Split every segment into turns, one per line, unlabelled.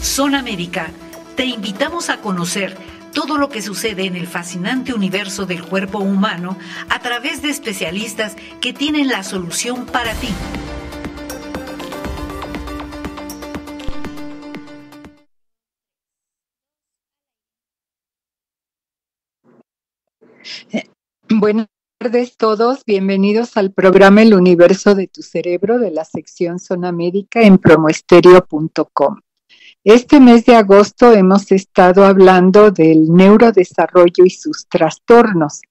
Zona Médica, te invitamos a conocer todo lo que sucede en el fascinante universo del cuerpo humano a través de especialistas que tienen la solución para ti.
Buenas tardes todos, bienvenidos al programa El Universo de tu Cerebro de la sección Zona Médica en promoestereo.com. Este mes de agosto hemos estado hablando del neurodesarrollo y sus trastornos.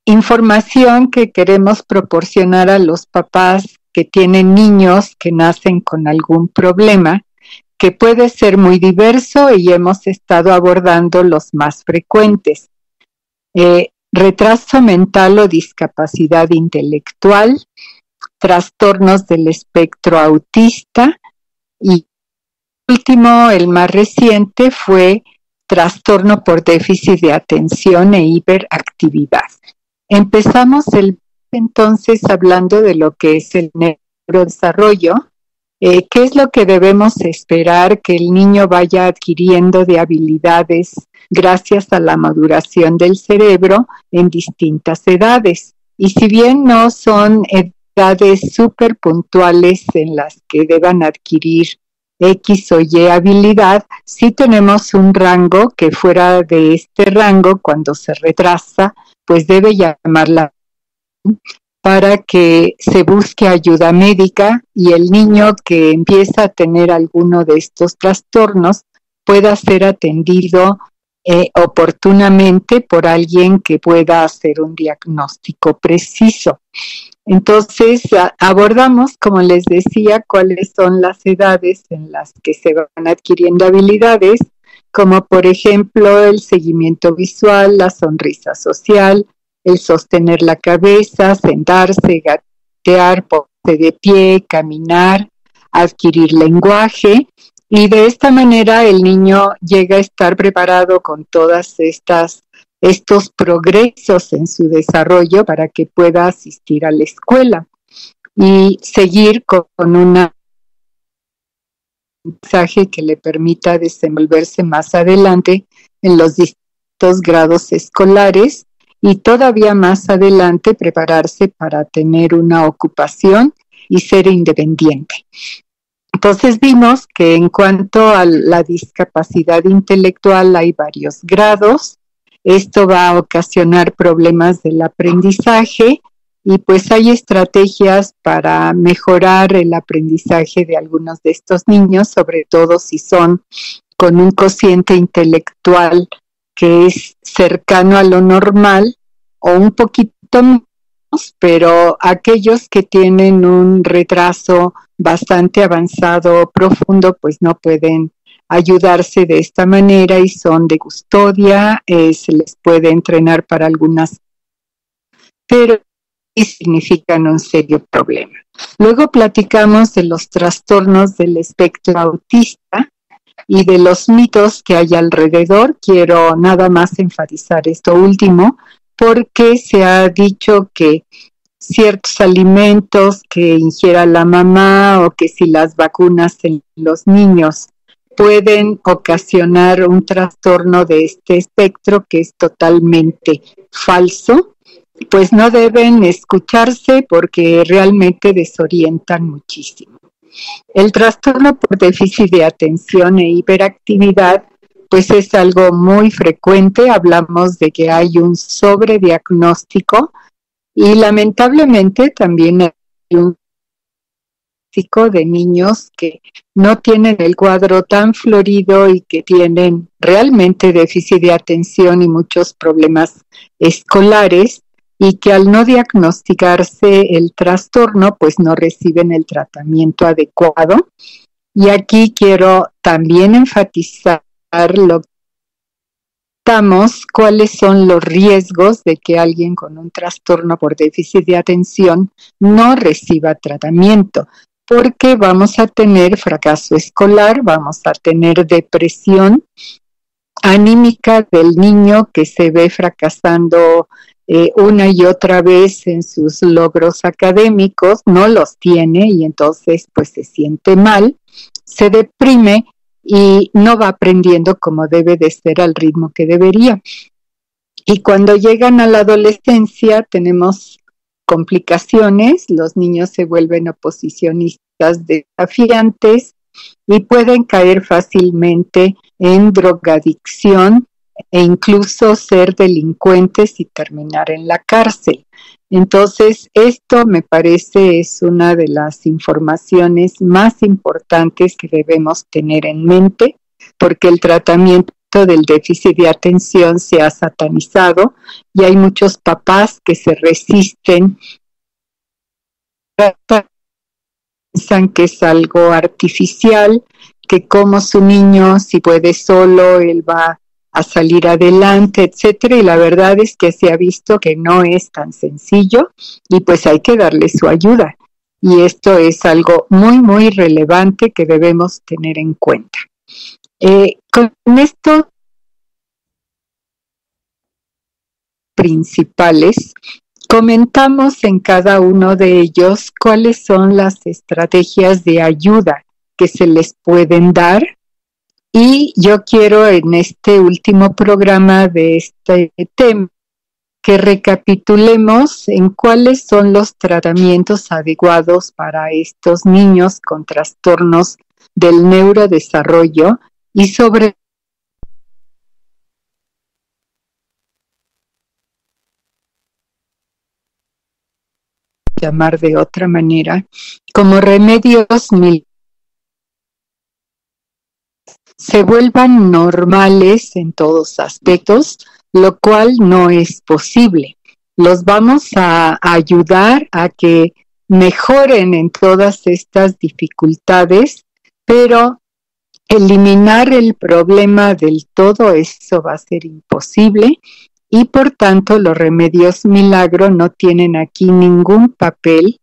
Información que queremos proporcionar a los papás que tienen niños que nacen con algún problema, que puede ser muy diverso y hemos estado abordando los más frecuentes. Retraso mental o discapacidad intelectual, trastornos del espectro autista y último, el más reciente, fue trastorno por déficit de atención e hiperactividad. Empezamos entonces hablando de lo que es el neurodesarrollo. ¿Qué es lo que debemos esperar que el niño vaya adquiriendo de habilidades gracias a la maduración del cerebro en distintas edades? Y si bien no son edades súper puntuales en las que deban adquirir X o Y habilidad, sí tenemos un rango que fuera de este rango, cuando se retrasa, pues debe llamarla para que se busque ayuda médica y el niño que empieza a tener alguno de estos trastornos pueda ser atendido oportunamente por alguien que pueda hacer un diagnóstico preciso. Entonces, abordamos, como les decía, cuáles son las edades en las que se van adquiriendo habilidades, como por ejemplo el seguimiento visual, la sonrisa social, el sostener la cabeza, sentarse, gatear, ponerse de pie, caminar, adquirir lenguaje, y de esta manera el niño llega a estar preparado con todas estos progresos en su desarrollo para que pueda asistir a la escuela y seguir con un mensaje que le permita desenvolverse más adelante en los distintos grados escolares y todavía más adelante prepararse para tener una ocupación y ser independiente. Entonces vimos que en cuanto a la discapacidad intelectual hay varios grados. Esto va a ocasionar problemas del aprendizaje y pues hay estrategias para mejorar el aprendizaje de algunos de estos niños, sobre todo si son con un cociente intelectual que es cercano a lo normal o un poquito menos, pero aquellos que tienen un retraso bastante avanzado o profundo pues no pueden ayudarse de esta manera y son de custodia, se les puede entrenar para algunas, pero sí significan un serio problema. Luego platicamos de los trastornos del espectro autista y de los mitos que hay alrededor. Quiero nada más enfatizar esto último, porque se ha dicho que ciertos alimentos que ingiera la mamá o que si las vacunas en los niños pueden ocasionar un trastorno de este espectro, que es totalmente falso, pues no deben escucharse porque realmente desorientan muchísimo. El trastorno por déficit de atención e hiperactividad pues es algo muy frecuente. Hablamos de que hay un sobrediagnóstico y lamentablemente también hay un diagnóstico de niños que no tienen el cuadro tan florido y que tienen realmente déficit de atención y muchos problemas escolares y que al no diagnosticarse el trastorno pues no reciben el tratamiento adecuado. Y aquí quiero también enfatizar cuáles son los riesgos de que alguien con un trastorno por déficit de atención no reciba tratamiento, porque vamos a tener fracaso escolar, vamos a tener depresión anímica del niño que se ve fracasando una y otra vez en sus logros académicos, no los tiene y entonces pues se siente mal, se deprime y no va aprendiendo como debe de ser al ritmo que debería. Y cuando llegan a la adolescencia tenemos complicaciones, los niños se vuelven oposicionistas desafiantes y pueden caer fácilmente en drogadicción e incluso ser delincuentes y terminar en la cárcel. Entonces, esto me parece es una de las informaciones más importantes que debemos tener en mente, porque el tratamiento del déficit de atención se ha satanizado y hay muchos papás que se resisten, piensan que es algo artificial, que como su niño, si puede solo, él va a salir adelante, etcétera, y la verdad es que se ha visto que no es tan sencillo y pues hay que darle su ayuda. Y esto es algo muy, muy relevante que debemos tener en cuenta. Con estos principales, comentamos en cada uno de ellos cuáles son las estrategias de ayuda que se les pueden dar. Y yo quiero en este último programa de este tema que recapitulemos en cuáles son los tratamientos adecuados para estos niños con trastornos del neurodesarrollo y sobre llamar de otra manera como remedios se vuelvan normales en todos aspectos, lo cual no es posible. Los vamos a ayudar a que mejoren en todas estas dificultades, pero eliminar el problema del todo, eso va a ser imposible y por tanto los remedios milagro no tienen aquí ningún papel.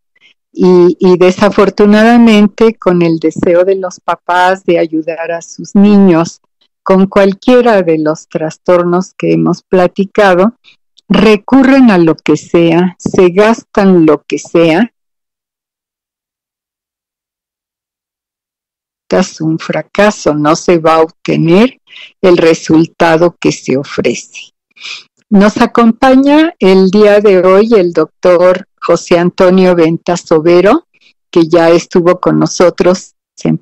Y desafortunadamente con el deseo de los papás de ayudar a sus niños con cualquiera de los trastornos que hemos platicado, recurren a lo que sea, se gastan lo que sea. Es un fracaso, no se va a obtener el resultado que se ofrece. Nos acompaña el día de hoy el doctor José Antonio Venta Sobero, que ya estuvo con nosotros en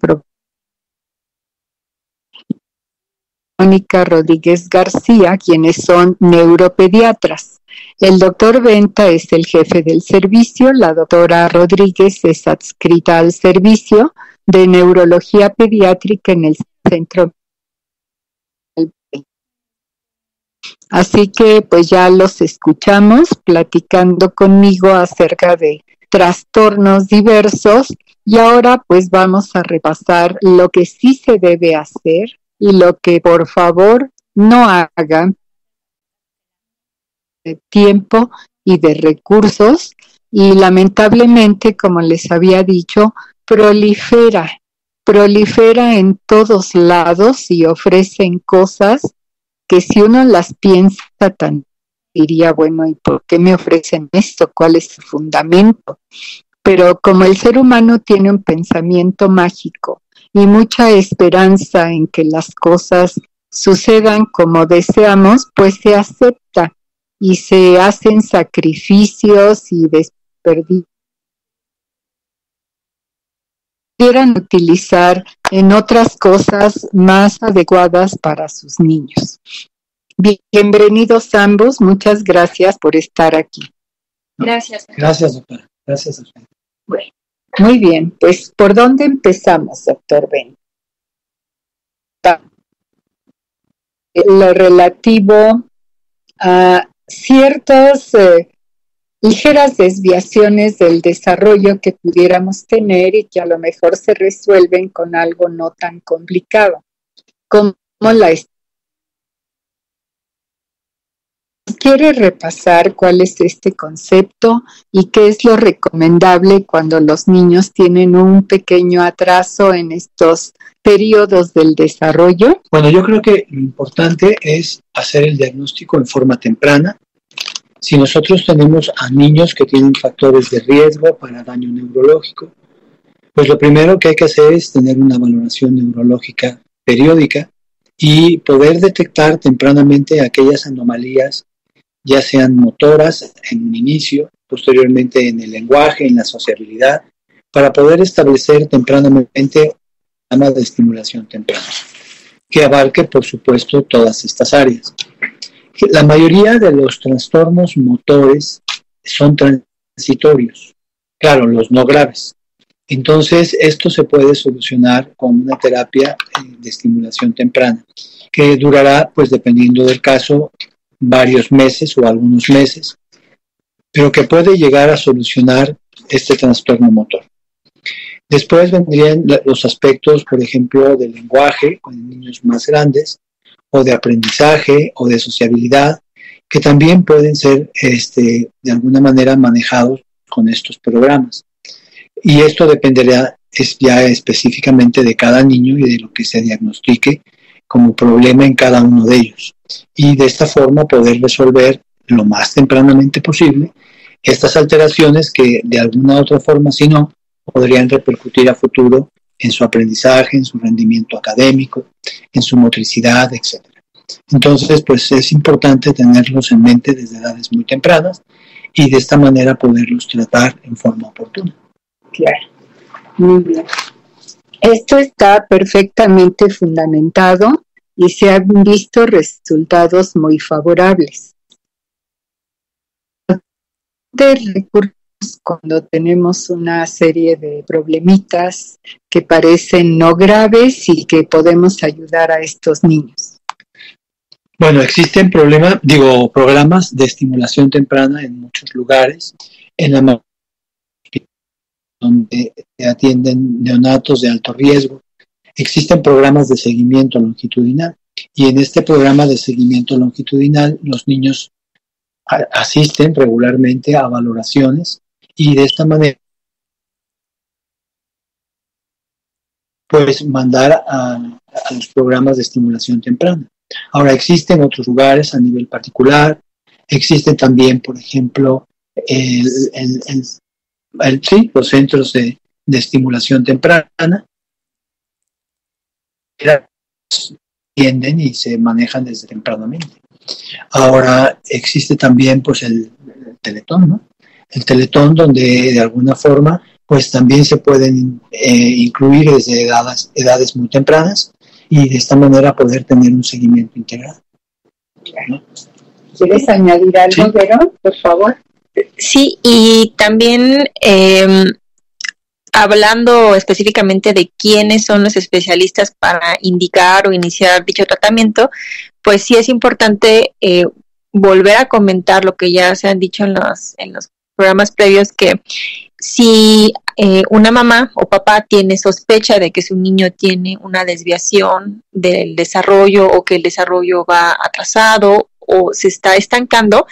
Mónica Rodríguez García, quienes son neuropediatras. El doctor Venta es el jefe del servicio, la doctora Rodríguez es adscrita al servicio de neurología pediátrica en el centro. Así que pues ya los escuchamos platicando conmigo acerca de trastornos diversos y ahora pues vamos a repasar lo que sí se debe hacer y lo que por favor no hagan de tiempo y de recursos y lamentablemente, como les había dicho, prolifera en todos lados y ofrecen cosas que si uno las piensa diría, bueno, ¿y por qué me ofrecen esto? ¿Cuál es su fundamento? Pero como el ser humano tiene un pensamiento mágico y mucha esperanza en que las cosas sucedan como deseamos, pues se acepta y se hacen sacrificios y desperdicios. Quieran utilizar en otras cosas más adecuadas para sus niños. Bienvenidos ambos, muchas gracias por estar aquí.
Gracias.
Gracias, doctora. Gracias, doctora.
Bueno, muy bien, pues ¿por dónde empezamos, doctor Ben? Lo relativo a ciertas ligeras desviaciones del desarrollo que pudiéramos tener y que a lo mejor se resuelven con algo no tan complicado, como la ¿Quiere repasar cuál es este concepto y qué es lo recomendable cuando los niños tienen un pequeño atraso en estos periodos del desarrollo?
Bueno, yo creo que lo importante es hacer el diagnóstico en forma temprana. Si nosotros tenemos a niños que tienen factores de riesgo para daño neurológico, pues lo primero que hay que hacer es tener una valoración neurológica periódica y poder detectar tempranamente aquellas anomalías, ya sean motoras en un inicio, posteriormente en el lenguaje, en la sociabilidad, para poder establecer tempranamente un programa de estimulación temprana, que abarque, por supuesto, todas estas áreas. La mayoría de los trastornos motores son transitorios, claro, los no graves. Entonces, esto se puede solucionar con una terapia de estimulación temprana, que durará, pues dependiendo del caso, varios meses o algunos meses, pero que puede llegar a solucionar este trastorno motor. Después vendrían los aspectos, por ejemplo, del lenguaje con niños más grandes, o de aprendizaje o de sociabilidad, que también pueden ser de alguna manera manejados con estos programas. Y esto dependerá ya específicamente de cada niño y de lo que se diagnostique como problema en cada uno de ellos. Y de esta forma poder resolver lo más tempranamente posible estas alteraciones que de alguna otra forma, si no, podrían repercutir a futuro en su aprendizaje, en su rendimiento académico, en su motricidad, etc. Entonces, pues es importante tenerlos en mente desde edades muy tempranas y de esta manera poderlos tratar en forma oportuna.
Claro, muy bien. Esto está perfectamente fundamentado y se han visto resultados muy favorables. De recursos cuando tenemos una serie de problemitas que parecen no graves y que podemos ayudar a estos niños.
Bueno, existen programas de estimulación temprana en muchos lugares, en la donde se atienden neonatos de alto riesgo. Existen programas de seguimiento longitudinal y en este programa de seguimiento longitudinal los niños asisten regularmente a valoraciones y de esta manera pues mandar a los programas de estimulación temprana. Ahora existen otros lugares a nivel particular, existen también, por ejemplo, los centros de estimulación temprana, atienden y se manejan desde tempranamente. Ahora existe también pues el Teletón, ¿no? El Teletón donde de alguna forma pues también se pueden incluir desde edades muy tempranas y de esta manera poder tener un seguimiento integral, ¿no?
¿Quieres añadir algo, sí, Vero, por favor?
Sí, y también hablando específicamente de quiénes son los especialistas para indicar o iniciar dicho tratamiento, pues sí es importante volver a comentar lo que ya se han dicho en los programas previos, que si una mamá o papá tiene sospecha de que su niño tiene una desviación del desarrollo o que el desarrollo va atrasado o se está estancando,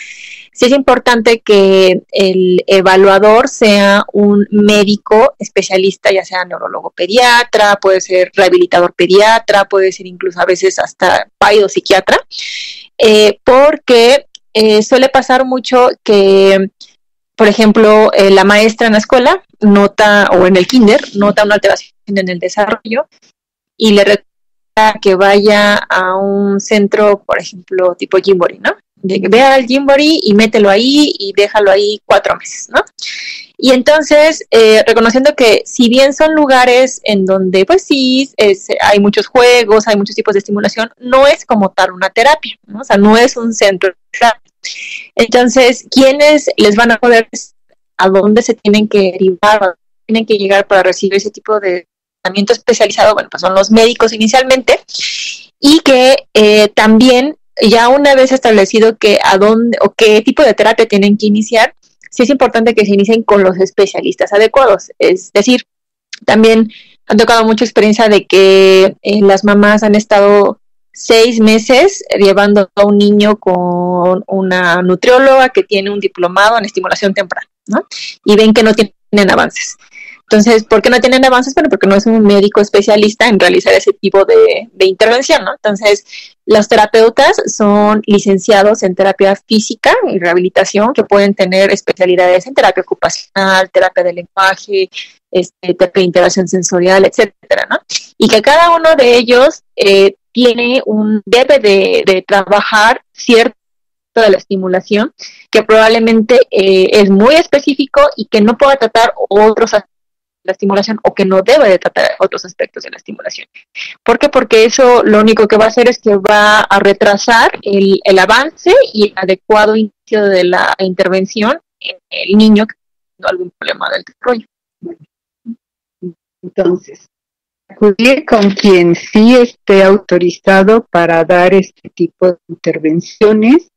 sí es importante que el evaluador sea un médico especialista, ya sea neurólogo pediatra, puede ser rehabilitador pediatra, puede ser incluso a veces hasta psiquiatra, porque suele pasar mucho que, por ejemplo, la maestra en la escuela nota, o en el kinder, nota una alteración en el desarrollo y le recomienda que vaya a un centro, por ejemplo, tipo Gymboree, ¿no? Ve al Gymboree y mételo ahí y déjalo ahí 4 meses, ¿no? Y entonces, reconociendo que si bien son lugares en donde, pues sí, hay muchos juegos, hay muchos tipos de estimulación, no es como tal una terapia, ¿no? O sea, no es un centro de terapia. Entonces, ¿quiénes les van a poder, a dónde se tienen que derivar, tienen que llegar para recibir ese tipo de tratamiento especializado? Bueno, pues son los médicos inicialmente, y que también, ya una vez establecido que a dónde o qué tipo de terapia tienen que iniciar, sí es importante que se inicien con los especialistas adecuados. Es decir, también han tocado mucha experiencia de que las mamás han estado 6 meses llevando a un niño con una nutrióloga que tiene un diplomado en estimulación temprana, ¿no? Y ven que no tienen avances. Entonces, ¿por qué no tienen avances? Bueno, porque no es un médico especialista en realizar ese tipo de intervención, ¿no? Entonces, los terapeutas son licenciados en terapia física y rehabilitación, que pueden tener especialidades en terapia ocupacional, terapia del lenguaje, terapia de integración sensorial, etcétera, ¿no? Y que cada uno de ellos debe de trabajar cierto de la estimulación, que probablemente es muy específico y que no pueda tratar otros aspectos de la estimulación, o que no debe de tratar otros aspectos de la estimulación. ¿Por qué? Porque eso lo único que va a hacer es que va a retrasar el avance y el adecuado inicio de la intervención en el niño que tiene algún problema del desarrollo.
Entonces, acudir con quien sí esté autorizado para dar este tipo de intervenciones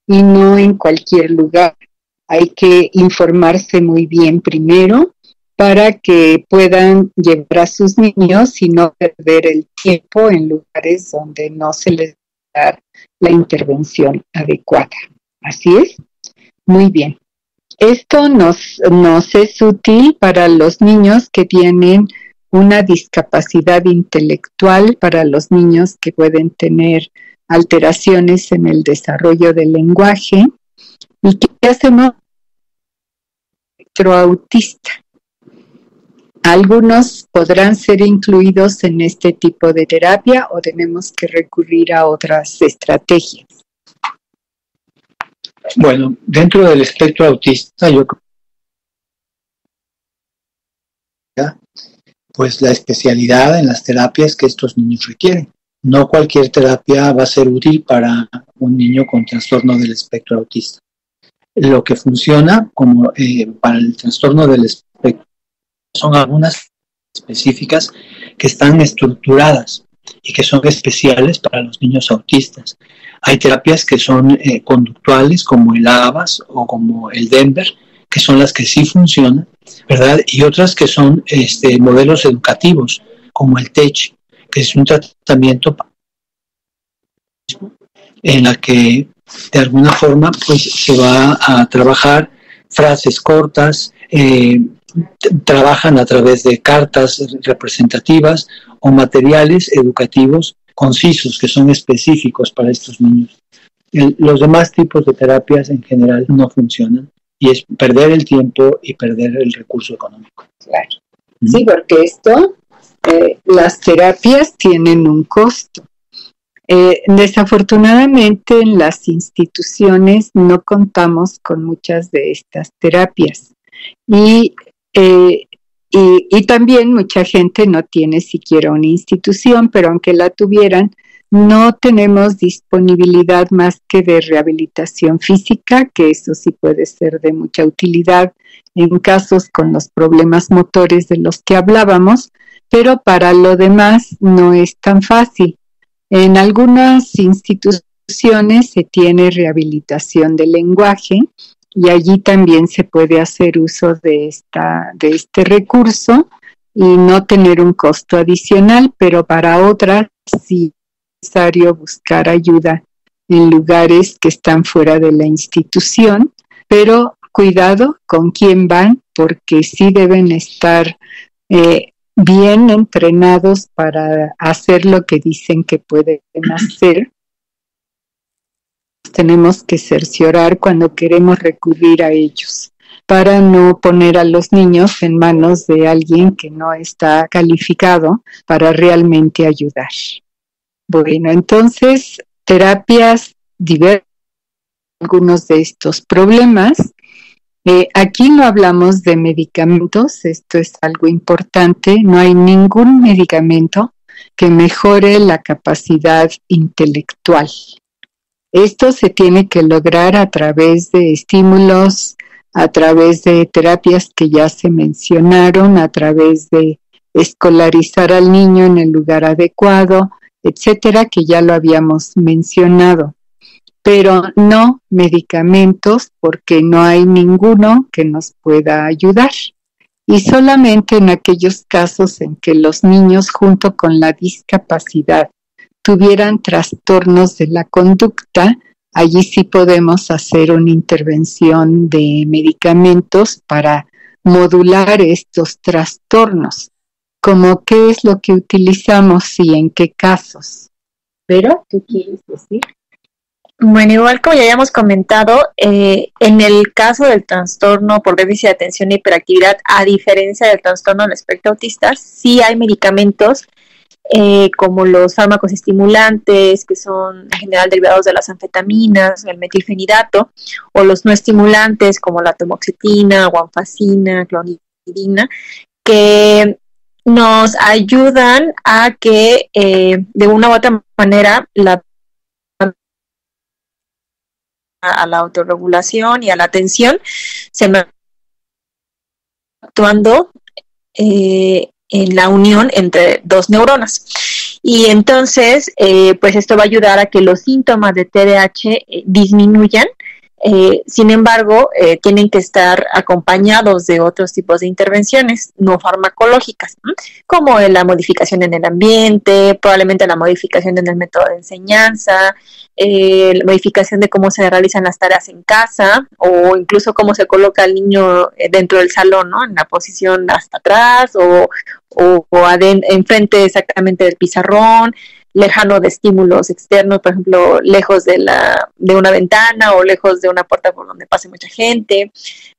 y no en cualquier lugar. Hay que informarse muy bien primero para que puedan llevar a sus niños y no perder el tiempo en lugares donde no se les da la intervención adecuada. Así es. Muy bien. Esto nos es útil para los niños que tienen una discapacidad intelectual, para los niños que pueden tener alteraciones en el desarrollo del lenguaje. ¿Y qué hacemos? Espectroautista. Algunos podrán ser incluidos en este tipo de terapia o tenemos que recurrir a otras estrategias.
Bueno, dentro del espectro autista, yo creo que pues la especialidad en las terapias que estos niños requieren. No cualquier terapia va a ser útil para un niño con trastorno del espectro autista. Lo que funciona como para el trastorno del espectro son algunas específicas que están estructuradas y que son especiales para los niños autistas. Hay terapias que son conductuales, como el ABAS o como el Denver, que son las que sí funcionan, ¿verdad? Y otras que son modelos educativos, como el TEACH, que es un tratamiento en la que de alguna forma pues se va a trabajar frases cortas, trabajan a través de cartas representativas o materiales educativos concisos que son específicos para estos niños. Los demás tipos de terapias en general no funcionan y es perder el tiempo y perder el recurso económico.
Claro. Sí, porque las terapias tienen un costo. Desafortunadamente en las instituciones no contamos con muchas de estas terapias y también mucha gente no tiene siquiera una institución, pero aunque la tuvieran, no tenemos disponibilidad más que de rehabilitación física, que eso sí puede ser de mucha utilidad en casos con los problemas motores de los que hablábamos, pero para lo demás no es tan fácil. En algunas instituciones se tiene rehabilitación del lenguaje y allí también se puede hacer uso de este recurso y no tener un costo adicional, pero para otras sí es necesario buscar ayuda en lugares que están fuera de la institución, pero cuidado con quién van, porque sí deben estar bien entrenados para hacer lo que dicen que pueden hacer. Tenemos que cerciorar cuando queremos recurrir a ellos para no poner a los niños en manos de alguien que no está calificado para realmente ayudar. Bueno, entonces, terapias diversas, algunos de estos problemas. Aquí no hablamos de medicamentos, esto es algo importante, no hay ningún medicamento que mejore la capacidad intelectual. Esto se tiene que lograr a través de estímulos, a través de terapias que ya se mencionaron, a través de escolarizar al niño en el lugar adecuado, etcétera, que ya lo habíamos mencionado. Pero no medicamentos, porque no hay ninguno que nos pueda ayudar. Y solamente en aquellos casos en que los niños junto con la discapacidad tuvieran trastornos de la conducta, allí sí podemos hacer una intervención de medicamentos para modular estos trastornos. ¿Cómo qué es lo que utilizamos y en qué casos? ¿Pero qué quieres decir?
Bueno, igual como ya habíamos comentado, en el caso del trastorno por déficit de atención e hiperactividad, a diferencia del trastorno del espectro autista, sí hay medicamentos como los fármacos estimulantes, que son en general derivados de las anfetaminas, el metilfenidato, o los no estimulantes como la tamoxitina, guanfacina, clonidina, que nos ayudan a que de una u otra manera a la autorregulación y a la atención se va actuando en la unión entre dos neuronas. Y entonces, pues esto va a ayudar a que los síntomas de TDAH disminuyan. Sin embargo, tienen que estar acompañados de otros tipos de intervenciones no farmacológicas, ¿no? Como la modificación en el ambiente, probablemente la modificación en el método de enseñanza, la modificación de cómo se realizan las tareas en casa, o incluso cómo se coloca al niño dentro del salón, ¿no? En la posición hasta atrás o enfrente exactamente del pizarrón, lejano de estímulos externos, por ejemplo, lejos de una ventana o lejos de una puerta por donde pase mucha gente.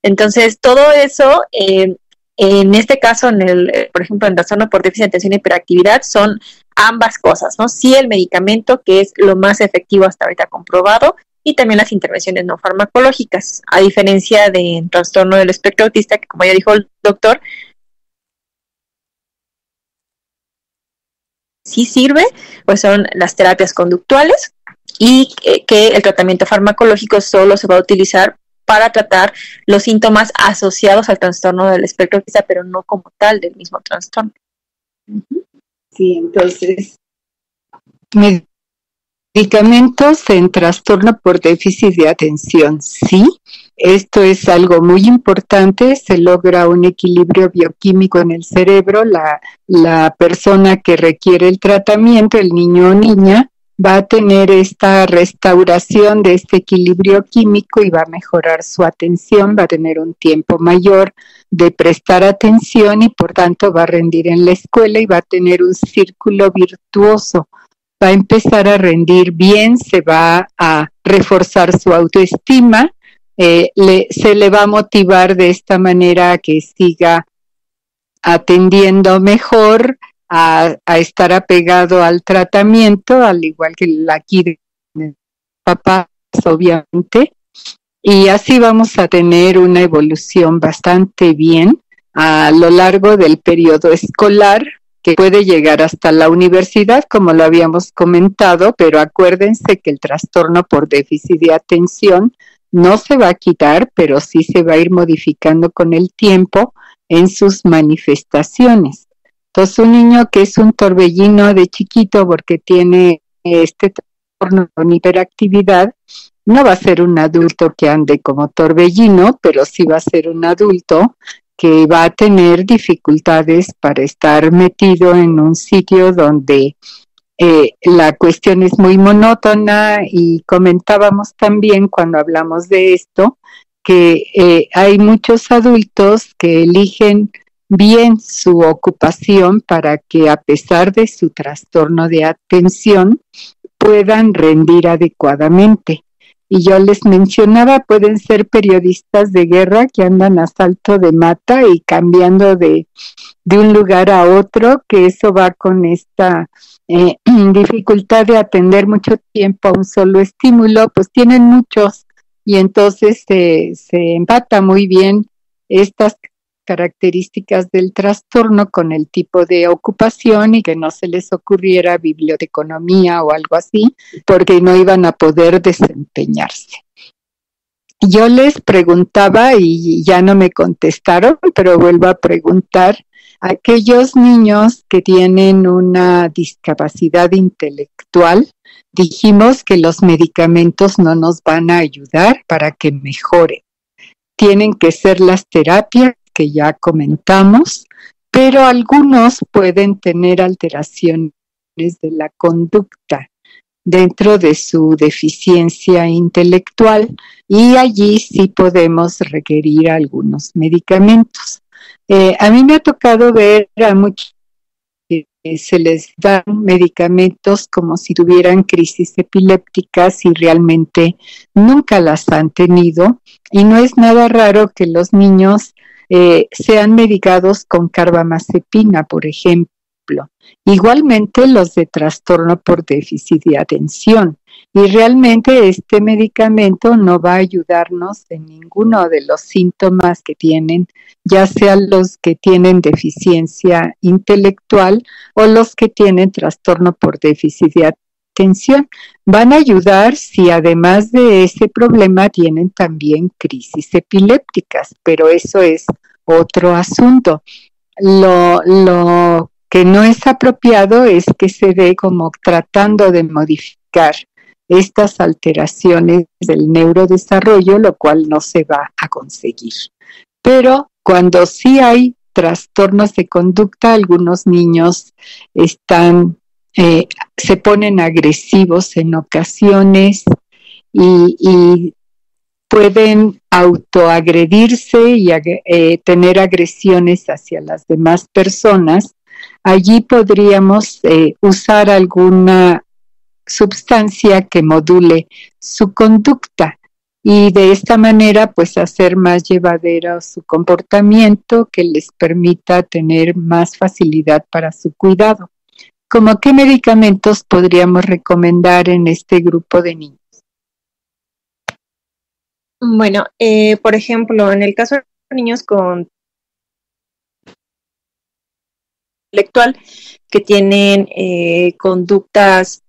Entonces, todo eso, en este caso, por ejemplo, en trastorno por déficit de atención y hiperactividad, son ambas cosas, ¿no? Sí, el medicamento, que es lo más efectivo hasta ahorita comprobado, y también las intervenciones no farmacológicas, a diferencia del trastorno del espectro autista, que como ya dijo el doctor, sí sirve, pues son las terapias conductuales y que el tratamiento farmacológico solo se va a utilizar para tratar los síntomas asociados al trastorno del espectro autista, pero no como tal del mismo trastorno.
Sí, entonces, medicamentos en trastorno por déficit de atención, sí. Esto es algo muy importante, se logra un equilibrio bioquímico en el cerebro, la persona que requiere el tratamiento, el niño o niña, va a tener esta restauración de este equilibrio químico y va a mejorar su atención, va a tener un tiempo mayor de prestar atención y por tanto va a rendir en la escuela y va a tener un círculo virtuoso. Va a empezar a rendir bien, se va a reforzar su autoestima, se le va a motivar de esta manera a que siga atendiendo mejor, a estar apegado al tratamiento, al igual que aquí de papás, obviamente, y así vamos a tener una evolución bastante bien a lo largo del periodo escolar, que puede llegar hasta la universidad, como lo habíamos comentado, pero acuérdense que el trastorno por déficit de atención no se va a quitar, pero sí se va a ir modificando con el tiempo en sus manifestaciones. Entonces, un niño que es un torbellino de chiquito porque tiene este trastorno con hiperactividad, no va a ser un adulto que ande como torbellino, pero sí va a ser un adulto que va a tener dificultades para estar metido en un sitio donde la cuestión es muy monótona, y comentábamos también cuando hablamos de esto que hay muchos adultos que eligen bien su ocupación para que a pesar de su trastorno de atención puedan rendir adecuadamente. Y yo les mencionaba, pueden ser periodistas de guerra que andan a salto de mata y cambiando de un lugar a otro, que eso va con esta dificultad de atender mucho tiempo a un solo estímulo, pues tienen muchos, y entonces se empata muy bien estas características del trastorno con el tipo de ocupación, y que no se les ocurriera biblioteconomía o algo así, porque no iban a poder desempeñarse. Yo les preguntaba y ya no me contestaron, pero vuelvo a preguntar: aquellos niños que tienen una discapacidad intelectual, dijimos que los medicamentos no nos van a ayudar para que mejoren. Tienen que ser las terapias que ya comentamos, pero algunos pueden tener alteraciones de la conducta. dentro de su deficiencia intelectual, y allí sí podemos requerir algunos medicamentos. A mí me ha tocado ver a muchos que se les dan medicamentos como si tuvieran crisis epilépticas y realmente nunca las han tenido, y no es nada raro que los niños sean medicados con carbamazepina, por ejemplo. Igualmente los de trastorno por déficit de atención. Y realmente este medicamento no va a ayudarnos en ninguno de los síntomas que tienen, ya sean los que tienen deficiencia intelectual o los que tienen trastorno por déficit de atención. Van a ayudar si además de ese problema tienen también crisis epilépticas, pero eso es otro asunto. Lo que no es apropiado es que se dé como tratando de modificar estas alteraciones del neurodesarrollo, lo cual no se va a conseguir. Pero cuando sí hay trastornos de conducta, algunos niños se ponen agresivos en ocasiones y pueden autoagredirse y tener agresiones hacia las demás personas. Allí podríamos usar alguna sustancia que module su conducta y de esta manera pues hacer más llevadero su comportamiento, que les permita tener más facilidad para su cuidado. ¿Cómo qué medicamentos podríamos recomendar en este grupo de niños?
Bueno, por ejemplo, en el caso de niños con intelectual que tienen conductas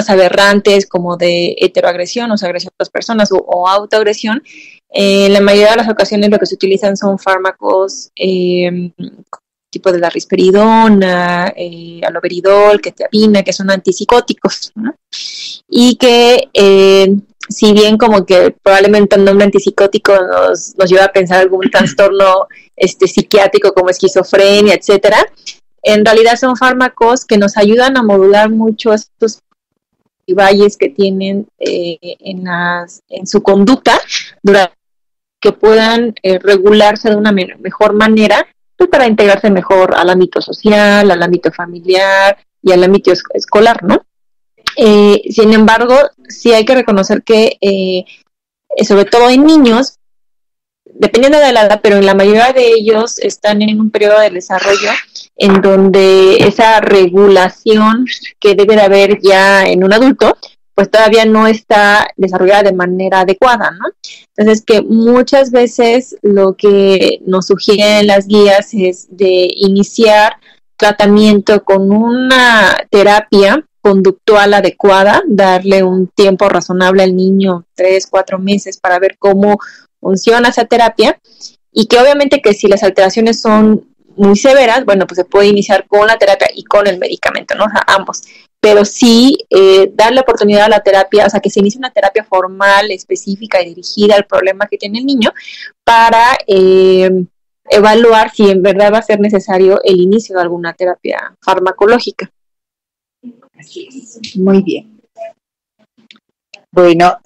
aberrantes como de heteroagresión, o sea, agresión a otras personas o autoagresión, en la mayoría de las ocasiones lo que se utilizan son fármacos tipo de la risperidona, aloperidol, quetiapina, que son antipsicóticos, ¿no? Y que si bien como que probablemente el nombre antipsicótico nos lleva a pensar algún trastorno psiquiátrico como esquizofrenia, etcétera, en realidad son fármacos que nos ayudan a modular mucho estos valles que tienen en su conducta, que puedan regularse de una mejor manera, pues para integrarse mejor al ámbito social, al ámbito familiar y al ámbito escolar, ¿no? Sin embargo, sí hay que reconocer que sobre todo en niños, dependiendo de la edad, pero en la mayoría de ellos están en un periodo de desarrollo en donde esa regulación que debe de haber ya en un adulto, pues todavía no está desarrollada de manera adecuada, ¿no? Entonces, que muchas veces lo que nos sugieren las guías es de iniciar tratamiento con una terapia conductual adecuada, darle un tiempo razonable al niño, 3-4 meses, para ver cómo funciona esa terapia, y que obviamente que si las alteraciones son muy severas, bueno, pues se puede iniciar con la terapia y con el medicamento, ¿no? O sea, ambos. Pero sí darle oportunidad a la terapia, o sea, que se inicie una terapia formal, específica y dirigida al problema que tiene el niño, para evaluar si en verdad va a ser necesario el inicio de alguna terapia farmacológica.
Así es, muy bien. Bueno,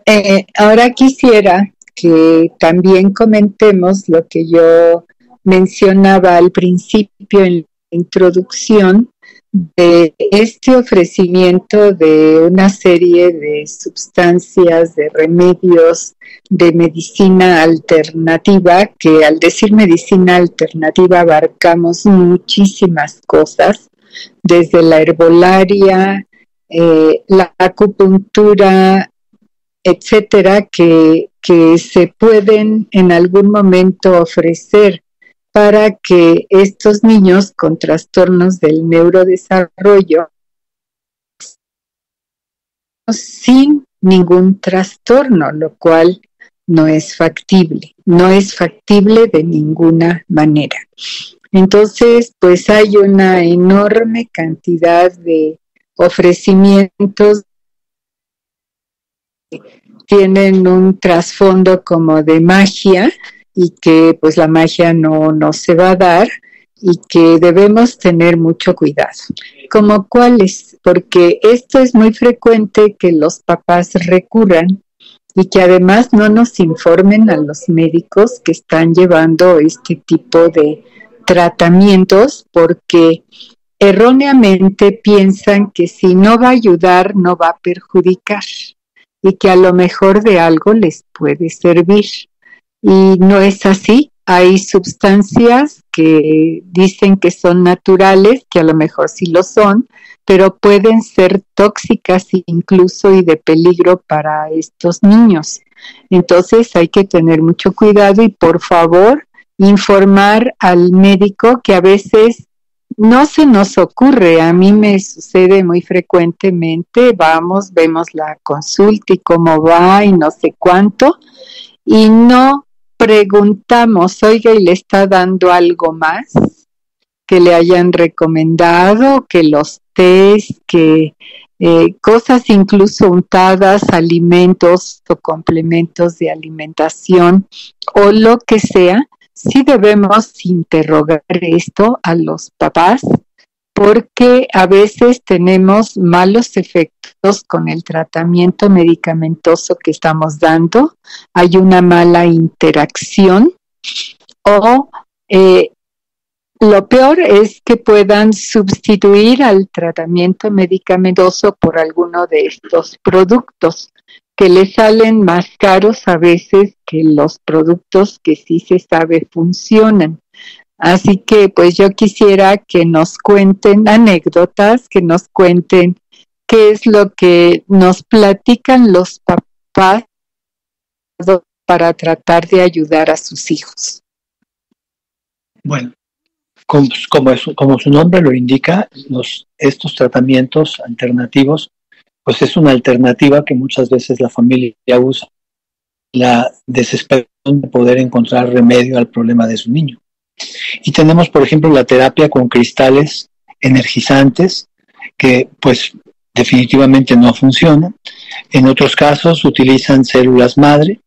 ahora quisiera que también comentemos lo que yo mencionaba al principio en la introducción, de este ofrecimiento de una serie de sustancias, de remedios, de medicina alternativa, que al decir medicina alternativa abarcamos muchísimas cosas, desde la herbolaria, la acupuntura, etcétera, que se pueden en algún momento ofrecer para que estos niños con trastornos del neurodesarrollo, sin ningún trastorno, lo cual no es factible de ninguna manera. Entonces, pues hay una enorme cantidad de ofrecimientos que tienen un trasfondo como de magia, y que pues la magia no se va a dar, y que debemos tener mucho cuidado. ¿Como cuáles? porque esto es muy frecuente que los papás recurran y que además no nos informen a los médicos que están llevando este tipo de tratamientos, porque erróneamente piensan que si no va a ayudar, no va a perjudicar y que a lo mejor de algo les puede servir. Y no es así. Hay sustancias que dicen que son naturales, que a lo mejor sí lo son, pero pueden ser tóxicas incluso y de peligro para estos niños. Entonces hay que tener mucho cuidado y por favor informar al médico, que a veces no se nos ocurre. A mí me sucede muy frecuentemente, vamos, vemos la consulta y cómo va y no sé cuánto, y no preguntamos, oiga, ¿y le está dando algo más que le hayan recomendado, que los test, que cosas incluso untadas, alimentos o complementos de alimentación o lo que sea? Sí debemos interrogar esto a los papás, porque a veces tenemos malos efectos con el tratamiento medicamentoso que estamos dando, hay una mala interacción o lo peor es que puedan sustituir al tratamiento medicamentoso por alguno de estos productos que les salen más caros a veces que los productos que sí se sabe funcionan. Así que pues yo quisiera que nos cuenten anécdotas, que nos cuenten qué es lo que nos platican los papás para tratar de ayudar a sus hijos.
Bueno, como su nombre lo indica, estos tratamientos alternativos, pues es una alternativa que muchas veces la familia usa, la desesperación de poder encontrar remedio al problema de su niño. Y tenemos, por ejemplo, la terapia con cristales energizantes, que pues definitivamente no funciona. En otros casos utilizan células madre.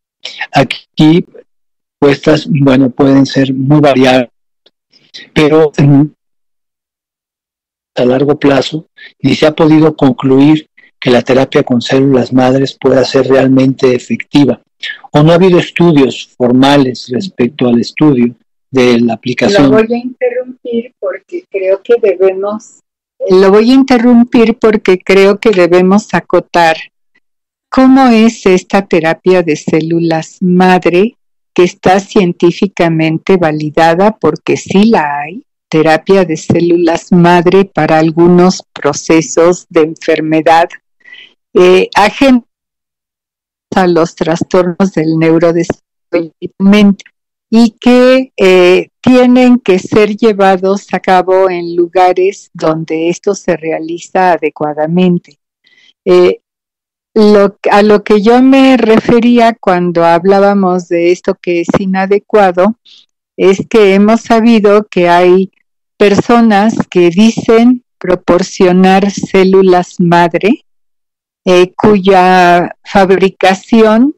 Aquí estas, bueno, pueden ser muy variables, pero a largo plazo ni se ha podido concluir que la terapia con células madres pueda ser realmente efectiva, o no ha habido estudios formales respecto al estudio de la aplicación.
Lo voy a interrumpir porque debemos acotar cómo es esta terapia de células madre, que está científicamente validada, porque sí la hay, terapia de células madre para algunos procesos de enfermedad ajenos a los trastornos del neurodesarrollo y que tienen que ser llevados a cabo en lugares donde esto se realiza adecuadamente. A lo que yo me refería cuando hablábamos de esto que es inadecuado es que hemos sabido que hay personas que dicen proporcionar células madre cuya fabricación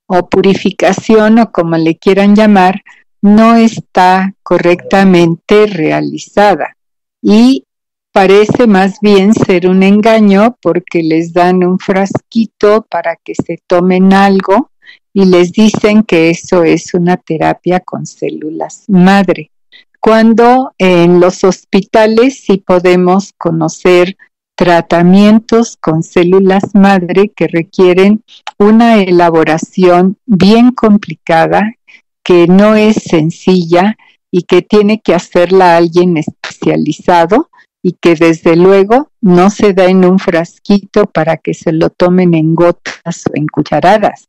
o purificación, o como le quieran llamar, no está correctamente realizada y parece más bien ser un engaño, porque les dan un frasquito para que se tomen algo y les dicen que eso es una terapia con células madre, cuando en los hospitales sí podemos conocer tratamientos con células madre que requieren una elaboración bien complicada, que no es sencilla y que tiene que hacerla alguien especializado, y que desde luego no se da en un frasquito para que se lo tomen en gotas o en cucharadas.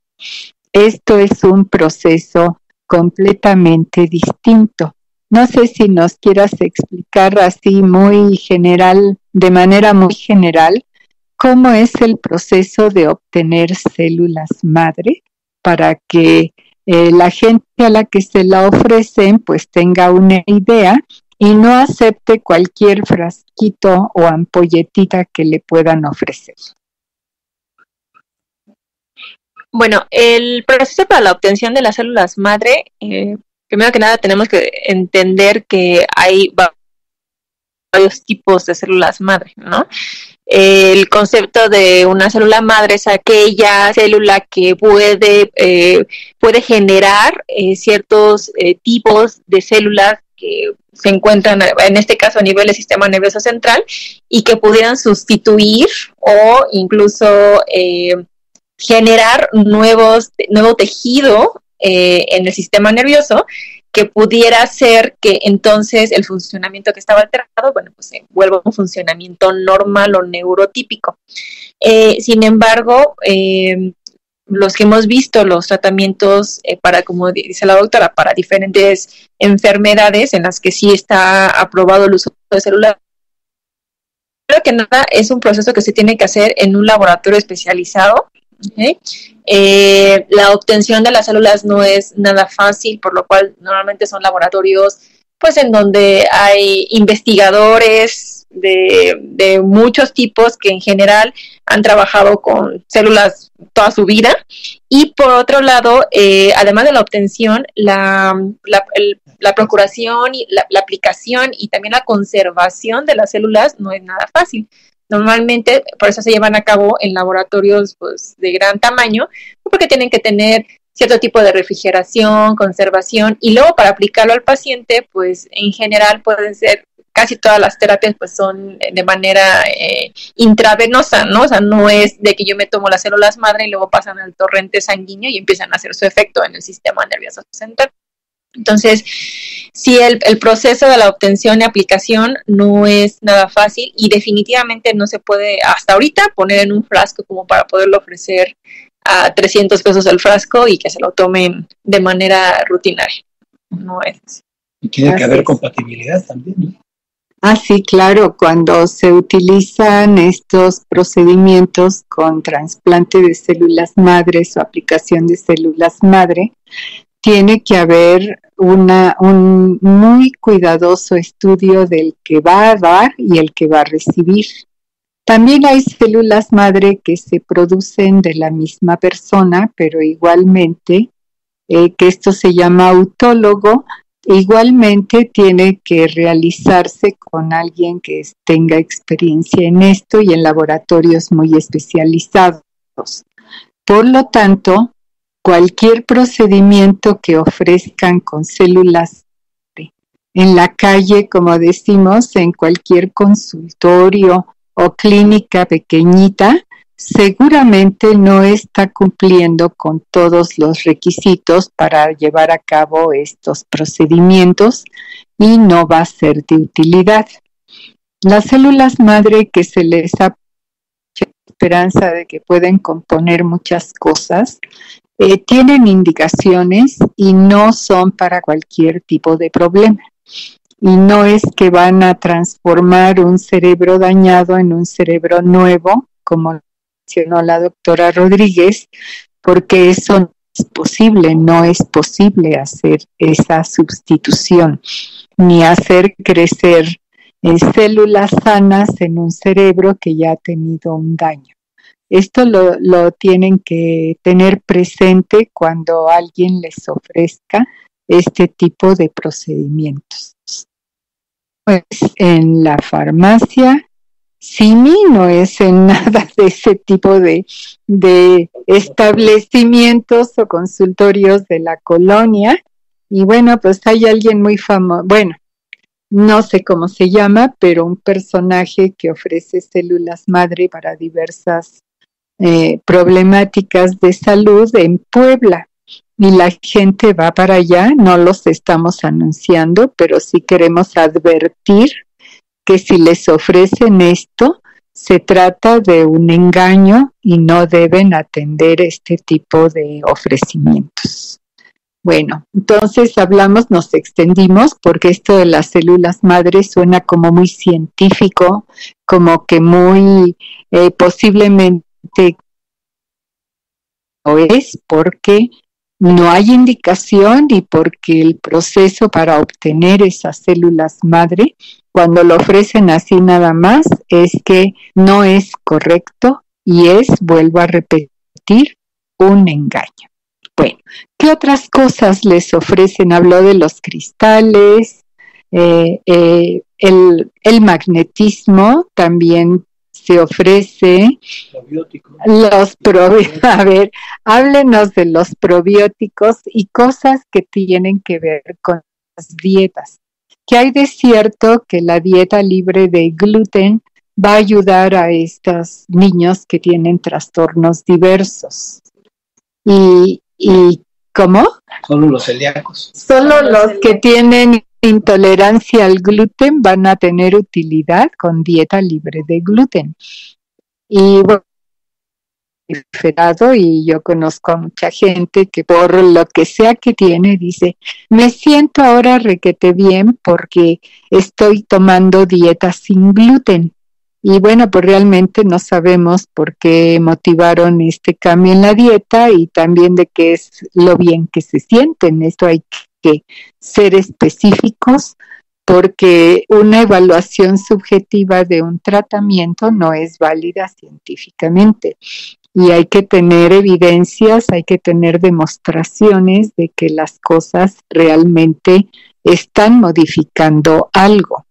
Esto es un proceso completamente distinto. No sé si nos quieras explicar así muy general, de manera muy general, cómo es el proceso de obtener células madre para que la gente a la que se la ofrecen pues tenga una idea y no acepte cualquier frasquito o ampolletita que le puedan ofrecer.
Bueno, el proceso para la obtención de las células madre, primero que nada tenemos que entender que hay varios tipos de células madre, ¿no? el concepto de una célula madre es aquella célula que puede generar ciertos tipos de células que se encuentran, en este caso, a nivel del sistema nervioso central, y que pudieran sustituir o incluso generar nuevo tejido en el sistema nervioso, que pudiera ser que entonces el funcionamiento que estaba alterado, bueno, pues se vuelva un funcionamiento normal o neurotípico. Sin embargo, los que hemos visto los tratamientos para, como dice la doctora, para diferentes enfermedades en las que sí está aprobado el uso de células, creo que nada, es un proceso que se tiene que hacer en un laboratorio especializado. ¿Okay? La obtención de las células no es nada fácil, por lo cual normalmente son laboratorios pues en donde hay investigadores de muchos tipos que en general han trabajado con células toda su vida. Y por otro lado, además de la obtención, la procuración y la aplicación y también la conservación de las células no es nada fácil. Normalmente, por eso se llevan a cabo en laboratorios pues, de gran tamaño, porque tienen que tener cierto tipo de refrigeración, conservación, y luego para aplicarlo al paciente, pues en general pueden ser, casi todas las terapias pues son de manera intravenosa, ¿no? O sea, no es de que yo me tomo las células madre y luego pasan al torrente sanguíneo y empiezan a hacer su efecto en el sistema nervioso central. Entonces, sí, el proceso de la obtención y aplicación no es nada fácil y definitivamente no se puede hasta ahorita poner en un frasco como para poderlo ofrecer a 300 pesos el frasco y que se lo tomen de manera rutinaria. No es.
Y tiene que haber compatibilidad también, ¿no?
Ah, sí, claro, cuando se utilizan estos procedimientos con trasplante de células madres o aplicación de células madre, tiene que haber un muy cuidadoso estudio del que va a dar y el que va a recibir. También hay células madre que se producen de la misma persona, pero igualmente, que esto se llama autólogo, igualmente tiene que realizarse con alguien que tenga experiencia en esto y en laboratorios muy especializados. Por lo tanto, cualquier procedimiento que ofrezcan con células en la calle, como decimos, en cualquier consultorio o clínica pequeñita, seguramente no está cumpliendo con todos los requisitos para llevar a cabo estos procedimientos y no va a ser de utilidad. Las células madre que se les ha esperanza de que pueden componer muchas cosas, tienen indicaciones y no son para cualquier tipo de problema. Y no es que van a transformar un cerebro dañado en un cerebro nuevo, como mencionó la doctora Rodríguez, porque eso no es posible hacer esa sustitución, ni hacer crecer células sanas en un cerebro que ya ha tenido un daño. Esto lo tienen que tener presente cuando alguien les ofrezca este tipo de procedimientos. Pues en la farmacia, Simi no es en nada de ese tipo de establecimientos o consultorios de la colonia. Y bueno, pues hay alguien muy famoso, bueno, no sé cómo se llama, pero un personaje que ofrece células madre para diversas problemáticas de salud en Puebla. Y la gente va para allá, no los estamos anunciando, pero sí queremos advertir que si les ofrecen esto, se trata de un engaño y no deben atender este tipo de ofrecimientos. Bueno, entonces nos extendimos porque esto de las células madres suena como muy científico, como que muy posiblemente no es, porque no hay indicación y porque el proceso para obtener esas células madre, cuando lo ofrecen así nada más, es que no es correcto y vuelvo a repetir, un engaño. Bueno, ¿qué otras cosas les ofrecen? Habló de los cristales, el magnetismo también se ofrece a ver, háblenos de los probióticos y cosas que tienen que ver con las dietas. ¿Qué hay de cierto que la dieta libre de gluten va a ayudar a estos niños que tienen trastornos diversos? ¿Y cómo?
Solo los celíacos.
Solo los que tienen intolerancia al gluten van a tener utilidad con dieta libre de gluten. Y bueno, y yo conozco a mucha gente que por lo que sea que tiene dice, me siento ahora requete bien porque estoy tomando dieta sin gluten. Y bueno, pues realmente no sabemos por qué motivaron este cambio en la dieta y también de qué es lo bien que se sienten. Esto hay que ser específicos porque una evaluación subjetiva de un tratamiento no es válida científicamente. Y hay que tener evidencias, hay que tener demostraciones de que las cosas realmente están modificando algo.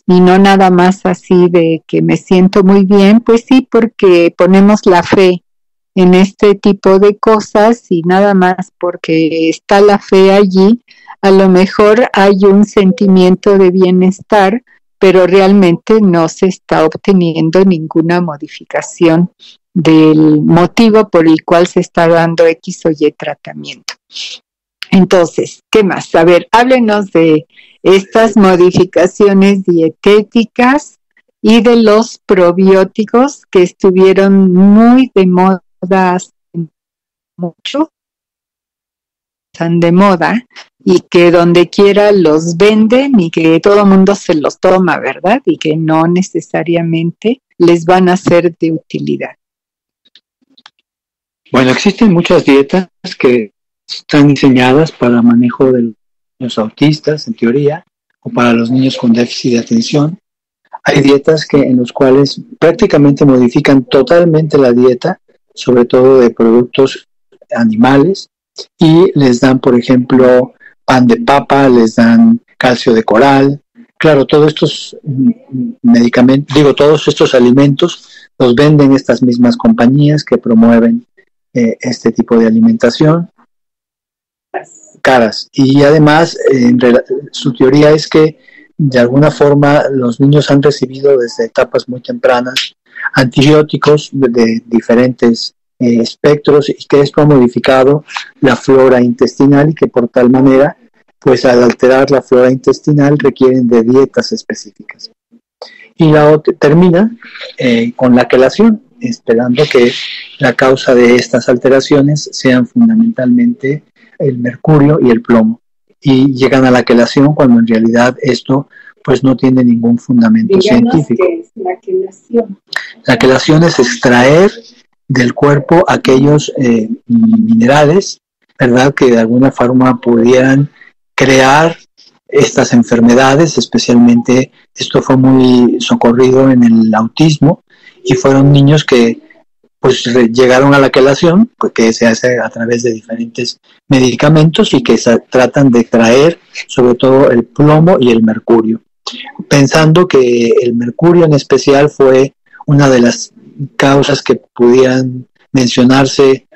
Y no nada más así de que me siento muy bien, pues sí, porque ponemos la fe en este tipo de cosas y nada más porque está la fe allí, a lo mejor hay un sentimiento de bienestar, pero realmente no se está obteniendo ninguna modificación del motivo por el cual se está dando X o Y tratamiento. Entonces, ¿qué más? A ver, háblenos de estas modificaciones dietéticas y de los probióticos que estuvieron muy de moda hace mucho, están de moda y que donde quiera los venden y que todo el mundo se los toma, ¿verdad? Y que no necesariamente les van a ser de utilidad.
Bueno, existen muchas dietas que están diseñadas para manejo de los autistas, en teoría, o para los niños con déficit de atención. Hay dietas en las cuales prácticamente modifican totalmente la dieta, sobre todo de productos animales, y les dan, por ejemplo, pan de papa, les dan calcio de coral. Claro, todos estos medicamentos, todos estos alimentos los venden estas mismas compañías que promueven este tipo de alimentación, caras. Y además, su teoría es que de alguna forma los niños han recibido desde etapas muy tempranas antibióticos de diferentes espectros y que esto ha modificado la flora intestinal y que por tal manera, pues al alterar la flora intestinal requieren de dietas específicas. Y la otra termina con la quelación, esperando que la causa de estas alteraciones sean fundamentalmente el mercurio y el plomo. Y llegan a la quelación cuando en realidad esto pues no tiene ningún fundamento científico.
¿Qué es la quelación?
La quelación es extraer del cuerpo aquellos minerales, ¿verdad?, que de alguna forma pudieran crear estas enfermedades, especialmente esto fue muy socorrido en el autismo y fueron niños que pues llegaron a la quelación, que se hace a través de diferentes medicamentos y que tratan de extraer sobre todo el plomo y el mercurio, pensando que el mercurio en especial fue una de las causas que pudieran mencionarse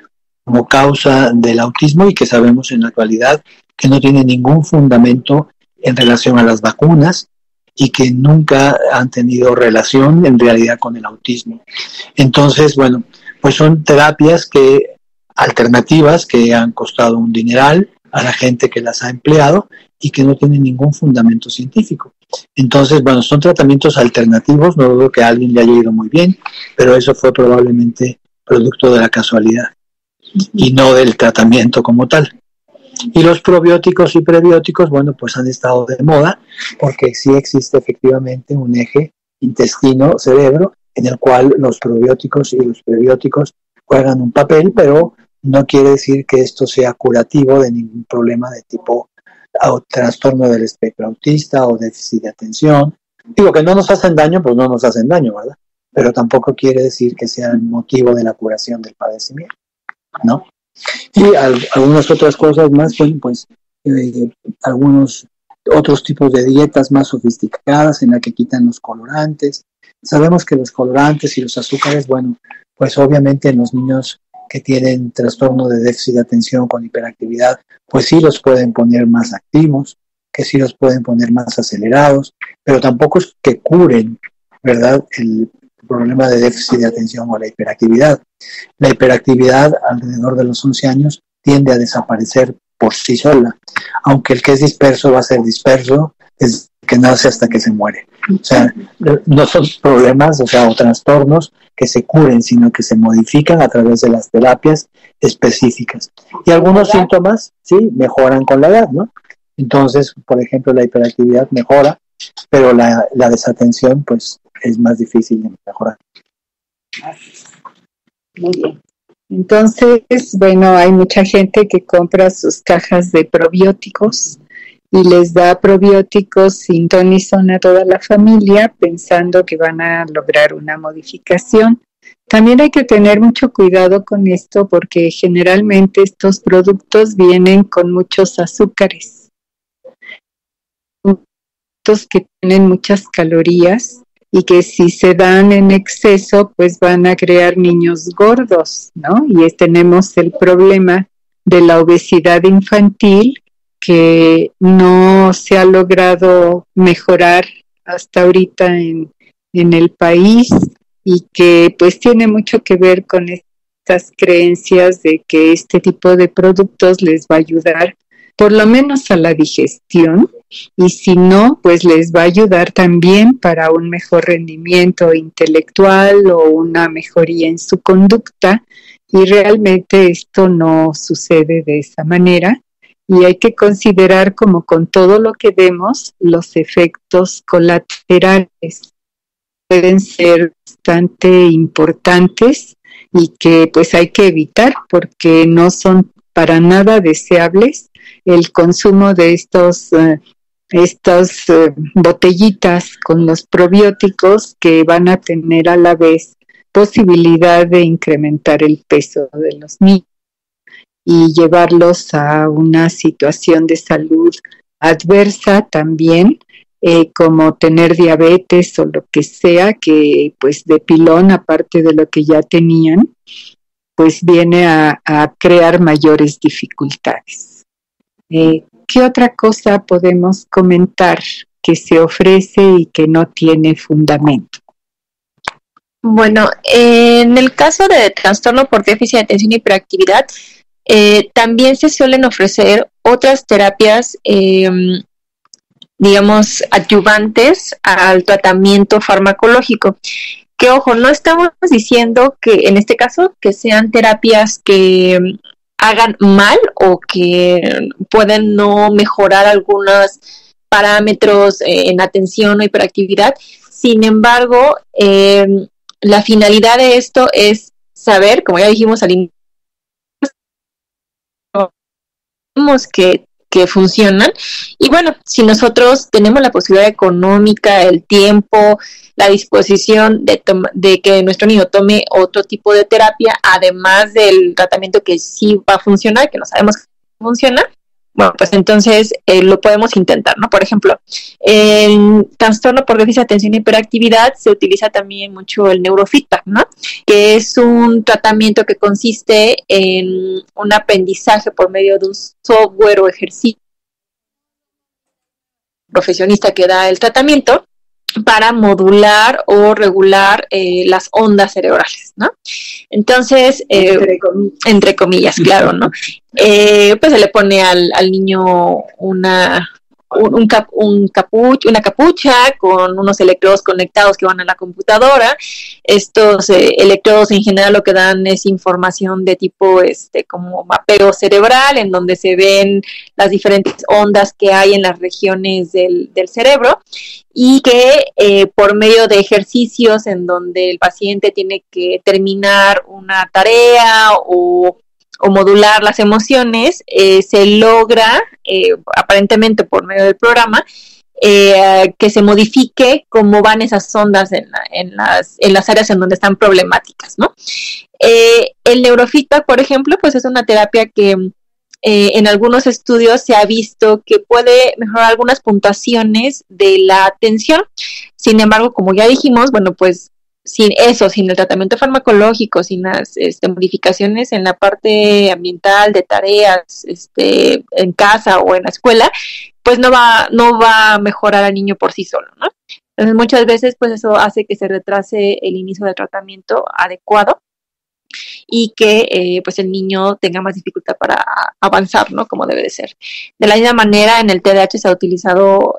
como causa del autismo y que sabemos en la actualidad que no tiene ningún fundamento en relación a las vacunas y que nunca han tenido relación en realidad con el autismo. Entonces, bueno, pues son terapias alternativas que han costado un dineral a la gente que las ha empleado y que no tienen ningún fundamento científico. Entonces, bueno, son tratamientos alternativos, no dudo que a alguien le haya ido muy bien, pero eso fue probablemente producto de la casualidad y no del tratamiento como tal. Y los probióticos y prebióticos, bueno, pues han estado de moda porque sí existe efectivamente un eje intestino-cerebro en el cual los probióticos y los prebióticos juegan un papel, pero no quiere decir que esto sea curativo de ningún problema de tipo trastorno del espectro autista o déficit de atención. Digo que no nos hacen daño, pues no nos hacen daño, ¿verdad? Pero tampoco quiere decir que sea el motivo de la curación del padecimiento, ¿no? Y algunas otras cosas más, bueno, pues algunos otros tipos de dietas más sofisticadas en la que quitan los colorantes, Sabemos que los colorantes y los azúcares, bueno, pues obviamente en los niños que tienen trastorno de déficit de atención con hiperactividad, pues sí los pueden poner más activos, que sí los pueden poner más acelerados, pero tampoco es que curen, ¿verdad?, el problema de déficit de atención o la hiperactividad. La hiperactividad alrededor de los 11 años tiende a desaparecer por sí sola, aunque el que es disperso va a ser disperso desde que nace hasta que se muere. O sea, no son problemas, o trastornos que se curen, sino que se modifican a través de las terapias específicas. Y algunos síntomas, sí, mejoran con la edad, ¿no? Entonces, por ejemplo, la hiperactividad mejora, pero la desatención, pues, es más difícil de mejorar.
Muy bien. Entonces, bueno, hay mucha gente que compra sus cajas de probióticos y les da probióticos sin ton ni son a toda la familia, pensando que van a lograr una modificación. También hay que tener mucho cuidado con esto porque generalmente estos productos vienen con muchos azúcares, que tienen muchas calorías y que si se dan en exceso, pues van a crear niños gordos, ¿no? Y tenemos el problema de la obesidad infantil, que no se ha logrado mejorar hasta ahorita en el país y que pues tiene mucho que ver con estas creencias de que este tipo de productos les va a ayudar por lo menos a la digestión, y si no, pues les va a ayudar también para un mejor rendimiento intelectual o una mejoría en su conducta, y realmente esto no sucede de esa manera. Y hay que considerar, como con todo lo que vemos, los efectos colaterales pueden ser bastante importantes y que pues hay que evitar porque no son para nada deseables el consumo de estas botellitas con los probióticos, que van a tener a la vez posibilidad de incrementar el peso de los niños y llevarlos a una situación de salud adversa también, como tener diabetes o lo que sea, que pues de pilón, aparte de lo que ya tenían, pues viene a crear mayores dificultades. ¿Qué otra cosa podemos comentar que se ofrece y que no tiene fundamento?
Bueno, en el caso de trastorno por déficit de atención y hiperactividad, también se suelen ofrecer otras terapias, digamos, adyuvantes al tratamiento farmacológico. Que ojo, no estamos diciendo que en este caso que sean terapias que hagan mal o que pueden no mejorar algunos parámetros en atención o hiperactividad. Sin embargo, la finalidad de esto es saber, como ya dijimos al inicio, que funcionan. Y bueno, si nosotros tenemos la posibilidad económica, el tiempo, la disposición de que nuestro niño tome otro tipo de terapia, además del tratamiento que sí va a funcionar, que no sabemos que funciona, bueno, pues entonces lo podemos intentar, ¿no? Por ejemplo, en trastorno por déficit de atención y hiperactividad se utiliza también mucho el neurofeedback, ¿no? Que es un tratamiento que consiste en un aprendizaje por medio de un software o ejercicio profesionista que da el tratamiento para modular o regular las ondas cerebrales, ¿no? Entonces, entre comillas, claro, ¿no? Pues se le pone al niño una capucha con unos electrodos conectados que van a la computadora. Estos electrodos en general lo que dan es información de tipo como mapeo cerebral, en donde se ven las diferentes ondas que hay en las regiones del cerebro, y que por medio de ejercicios en donde el paciente tiene que terminar una tarea o modular las emociones, se logra, aparentemente por medio del programa, que se modifique cómo van esas ondas en las áreas en donde están problemáticas, ¿no? El neurofeedback, por ejemplo, pues es una terapia que en algunos estudios se ha visto que puede mejorar algunas puntuaciones de la atención. Sin embargo, como ya dijimos, bueno, pues sin el tratamiento farmacológico, sin las modificaciones en la parte ambiental, de tareas, en casa o en la escuela, pues no va a mejorar al niño por sí solo, ¿no? Entonces muchas veces pues eso hace que se retrase el inicio del tratamiento adecuado y que pues el niño tenga más dificultad para avanzar, ¿no? Como debe de ser. De la misma manera, en el TDAH se ha utilizado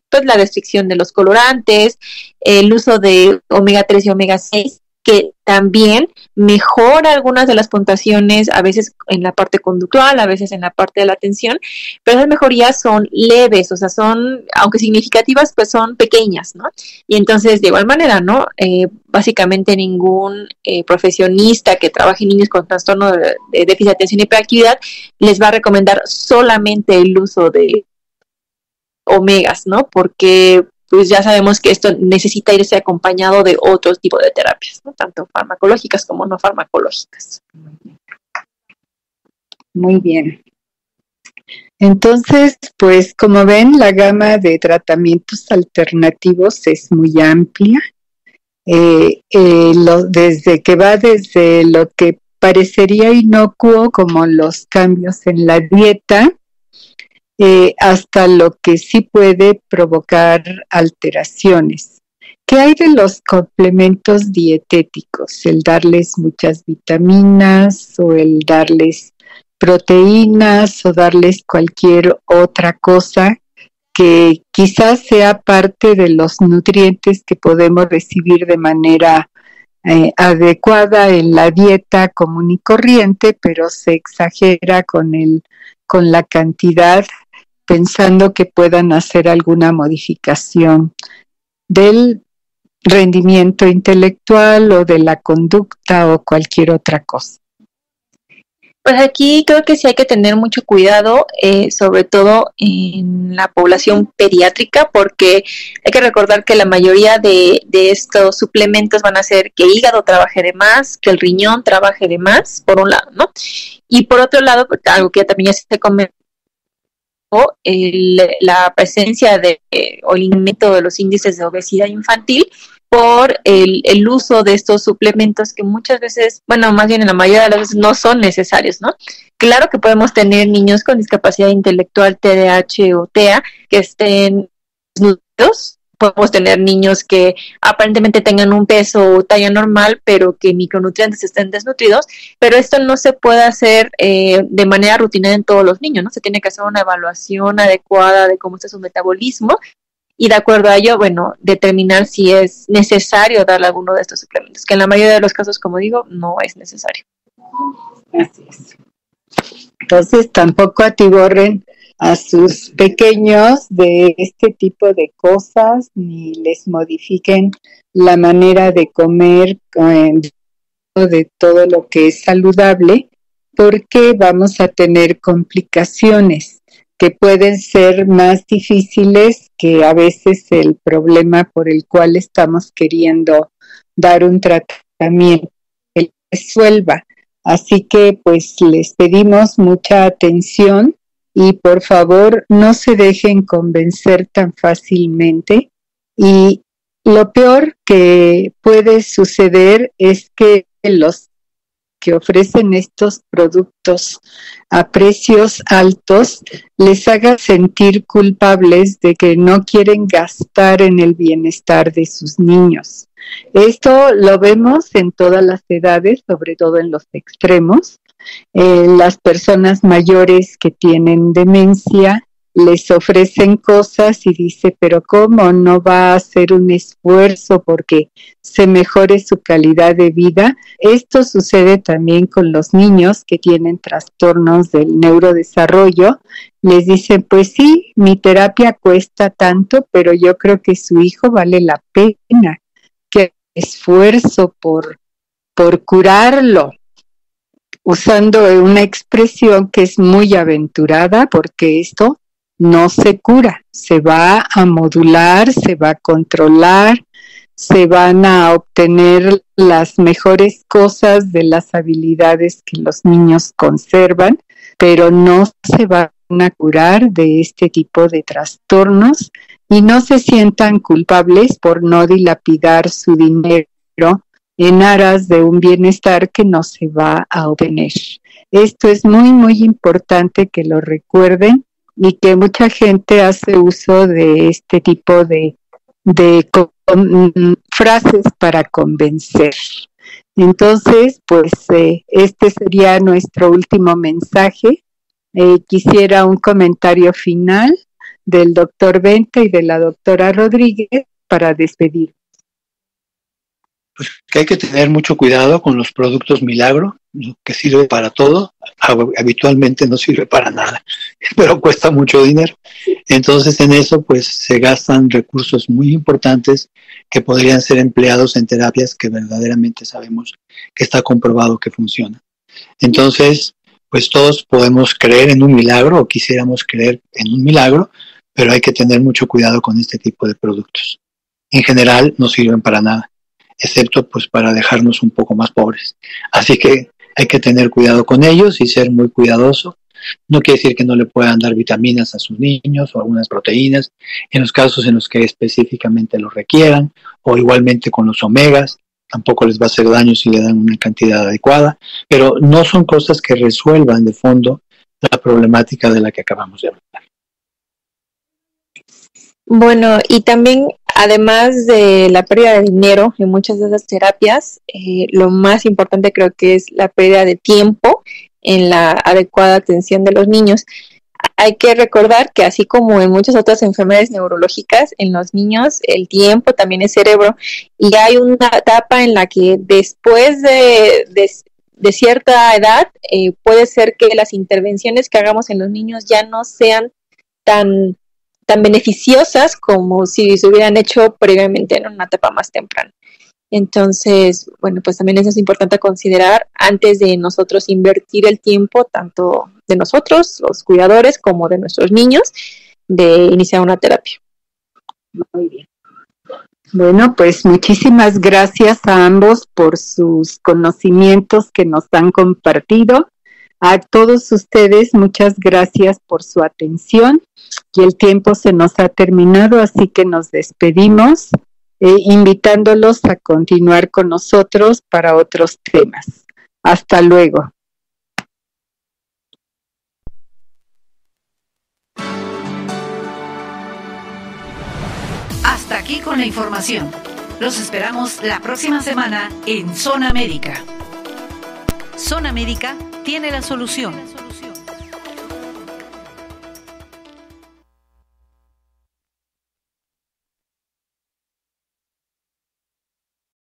pues la restricción de los colorantes, el uso de omega 3 y omega 6, que también mejora algunas de las puntuaciones, a veces en la parte conductual, a veces en la parte de la atención, pero esas mejorías son leves, o sea, son, aunque significativas, pues son pequeñas, ¿no? Y entonces, de igual manera, ¿no? Básicamente ningún profesionista que trabaje en niños con trastorno de déficit de atención y hiperactividad les va a recomendar solamente el uso de omegas, ¿no? Porque pues ya sabemos que esto necesita irse acompañado de otros tipos de terapias, ¿no? Tanto farmacológicas como no farmacológicas.
Muy bien. Entonces, pues como ven, la gama de tratamientos alternativos es muy amplia. Desde lo que parecería inocuo, como los cambios en la dieta, hasta lo que sí puede provocar alteraciones. ¿Qué hay de los complementos dietéticos? El darles muchas vitaminas o el darles proteínas o darles cualquier otra cosa que quizás sea parte de los nutrientes que podemos recibir de manera adecuada en la dieta común y corriente, pero se exagera con la cantidad, pensando que puedan hacer alguna modificación del rendimiento intelectual o de la conducta o cualquier otra cosa.
Pues aquí creo que sí hay que tener mucho cuidado, sobre todo en la población pediátrica, porque hay que recordar que la mayoría de estos suplementos van a hacer que el hígado trabaje de más, que el riñón trabaje de más, por un lado, ¿no? Y por otro lado, algo que también ya se comentó, la presencia o el incremento de los índices de obesidad infantil por el uso de estos suplementos que muchas veces, bueno, más bien en la mayoría de las veces no son necesarios, ¿no? Claro que podemos tener niños con discapacidad intelectual, TDAH o TEA, que estén desnutridos. Podemos tener niños que aparentemente tengan un peso o talla normal, pero que micronutrientes estén desnutridos, pero esto no se puede hacer de manera rutinaria en todos los niños, ¿no? Se tiene que hacer una evaluación adecuada de cómo está su metabolismo y de acuerdo a ello, bueno, determinar si es necesario darle alguno de estos suplementos, que en la mayoría de los casos, como digo, no es necesario.
Así es. Entonces, tampoco atiborren a sus pequeños de este tipo de cosas, ni les modifiquen la manera de comer de todo lo que es saludable, porque vamos a tener complicaciones que pueden ser más difíciles que a veces el problema por el cual estamos queriendo dar un tratamiento que resuelva. Así que pues les pedimos mucha atención y por favor no se dejen convencer tan fácilmente. Y lo peor que puede suceder es que los que ofrecen estos productos a precios altos les haga sentir culpables de que no quieren gastar en el bienestar de sus niños. Esto lo vemos en todas las edades, sobre todo en los extremos. Las personas mayores que tienen demencia les ofrecen cosas y dice, pero ¿cómo no va a hacer un esfuerzo porque se mejore su calidad de vida? Esto sucede también con los niños que tienen trastornos del neurodesarrollo. Les dicen, pues sí, mi terapia cuesta tanto, pero yo creo que su hijo vale la pena, que esfuerzo por curarlo, usando una expresión que es muy aventurada, porque esto no se cura, se va a modular, se va a controlar, se van a obtener las mejores cosas de las habilidades que los niños conservan, pero no se van a curar de este tipo de trastornos y no se sientan culpables por no dilapidar su dinero en aras de un bienestar que no se va a obtener. Esto es muy, muy importante que lo recuerden y que mucha gente hace uso de este tipo de frases para convencer. Entonces, pues este sería nuestro último mensaje. Quisiera un comentario final del doctor Benta y de la doctora Rodríguez para despedir.
Pues que hay que tener mucho cuidado con los productos milagro, que sirve para todo, habitualmente no sirve para nada, pero cuesta mucho dinero. Entonces en eso pues se gastan recursos muy importantes que podrían ser empleados en terapias que verdaderamente sabemos que está comprobado que funciona. Entonces pues todos podemos creer en un milagro o quisiéramos creer en un milagro, pero hay que tener mucho cuidado con este tipo de productos. En general no sirven para nada, excepto pues para dejarnos un poco más pobres. Así que hay que tener cuidado con ellos y ser muy cuidadoso. No quiere decir que no le puedan dar vitaminas a sus niños o algunas proteínas, en los casos en los que específicamente lo requieran, o igualmente con los omegas, tampoco les va a hacer daño si le dan una cantidad adecuada, pero no son cosas que resuelvan de fondo la problemática de la que acabamos de hablar.
Bueno, y también, además de la pérdida de dinero en muchas de esas terapias, lo más importante creo que es la pérdida de tiempo en la adecuada atención de los niños. Hay que recordar que así como en muchas otras enfermedades neurológicas, en los niños el tiempo también es cerebro, y hay una etapa en la que después de cierta edad puede ser que las intervenciones que hagamos en los niños ya no sean tan beneficiosas como si se hubieran hecho previamente en una etapa más temprana. Entonces, bueno, pues también eso es importante considerar antes de nosotros invertir el tiempo, tanto de nosotros, los cuidadores, como de nuestros niños, de iniciar una terapia.
Muy bien. Bueno, pues muchísimas gracias a ambos por sus conocimientos que nos han compartido. A todos ustedes, muchas gracias por su atención. Y el tiempo se nos ha terminado, así que nos despedimos, invitándolos a continuar con nosotros para otros temas. Hasta luego.
Hasta aquí con la información. Los esperamos la próxima semana en Zona Médica. Zona Médica tiene la solución.